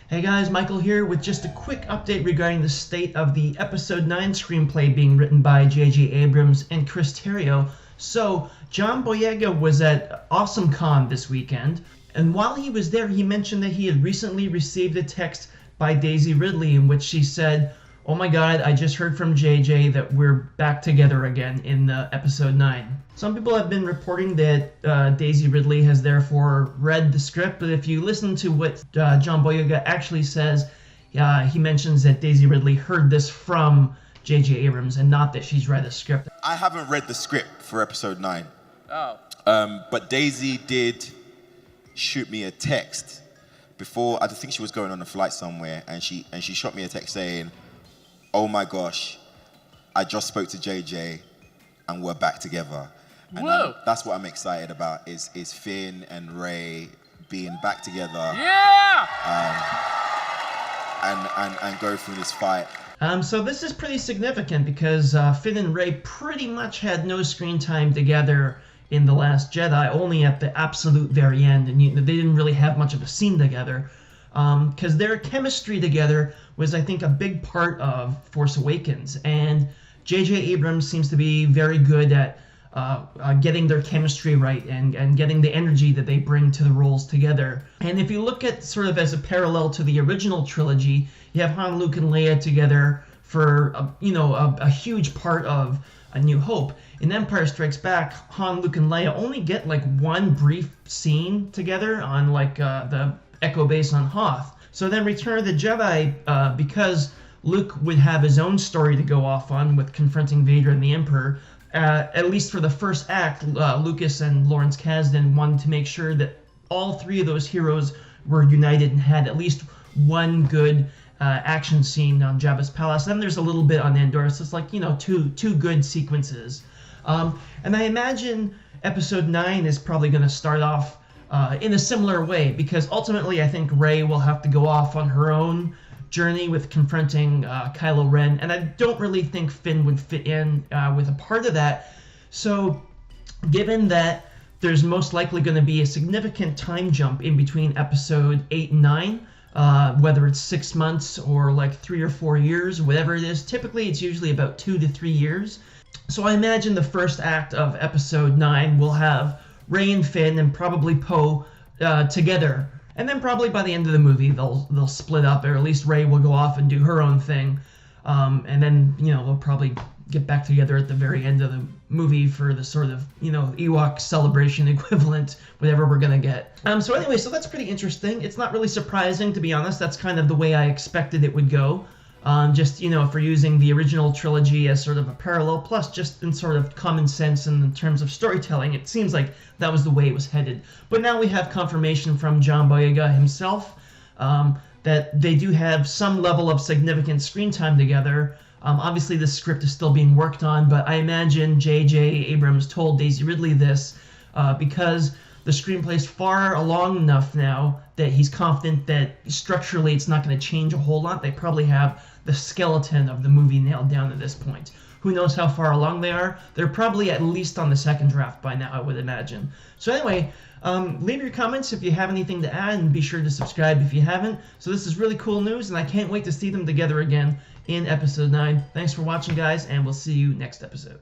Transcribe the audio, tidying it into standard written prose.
Hey guys, Michael here with just a quick update regarding the state of the Episode 9 screenplay being written by J.J. Abrams and Chris Terrio. So, John Boyega was at Awesome Con this weekend, and while he was there, he mentioned that he had recently received a text by Daisy Ridley in which she said, "Oh my god, I just heard from JJ that we're back together again in Episode 9. Some people have been reporting that Daisy Ridley has therefore read the script, but if you listen to what John Boyega actually says, he mentions that Daisy Ridley heard this from J.J. Abrams and not that she's read the script. I haven't read the script for Episode 9. Oh. But Daisy did shoot me a text before. I think she was going on a flight somewhere, and she shot me a text saying, "Oh my gosh, I just spoke to JJ and we're back together." And that's what I'm excited about is Finn and Rey being back together. Yeah! And go through this fight. So this is pretty significant because Finn and Rey pretty much had no screen time together in The Last Jedi, only at the absolute very end, and they didn't really have much of a scene together. Because their chemistry together was, I think, a big part of Force Awakens, and J.J. Abrams seems to be very good at getting their chemistry right and getting the energy that they bring to the roles together. And if you look at sort of as a parallel to the original trilogy, you have Han, Luke, and Leia together for a huge part of A New Hope. In Empire Strikes Back, Han, Luke, and Leia only get like one brief scene together on like the Echo base on Hoth. So then Return of the Jedi, because Luke would have his own story to go off on with confronting Vader and the Emperor, at least for the first act, Lucas and Lawrence Kasdan wanted to make sure that all three of those heroes were united and had at least one good action scene on Jabba's palace. Then there's a little bit on Endor, so it's like, two good sequences. And I imagine Episode 9 is probably going to start off in a similar way, because ultimately I think Rey will have to go off on her own journey with confronting Kylo Ren, and I don't really think Finn would fit in with a part of that. So given that there's most likely going to be a significant time jump in between Episode 8 and 9, whether it's 6 months or like 3 or 4 years, whatever it is, typically it's usually about 2 to 3 years. So I imagine the first act of Episode 9 will have Rey and Finn and probably Poe together. And then probably by the end of the movie, they'll split up, or at least Rey will go off and do her own thing. And then, they'll probably get back together at the very end of the movie for the sort of, Ewok celebration equivalent, whatever we're going to get. So anyway, so that's pretty interesting. It's not really surprising, to be honest. That's kind of the way I expected it would go. Just, if we're using the original trilogy as sort of a parallel, plus just in sort of common sense and in terms of storytelling, it seems like that was the way it was headed. But now we have confirmation from John Boyega himself that they do have some level of significant screen time together. Obviously, the script is still being worked on, but I imagine J.J. Abrams told Daisy Ridley this because the screenplay's far along enough now that he's confident that structurally it's not going to change a whole lot. They probably have the skeleton of the movie nailed down at this point. Who knows how far along they are? They're probably at least on the second draft by now, I would imagine. So anyway, leave your comments if you have anything to add, and be sure to subscribe if you haven't. So this is really cool news, and I can't wait to see them together again in Episode 9. Thanks for watching, guys, and we'll see you next episode.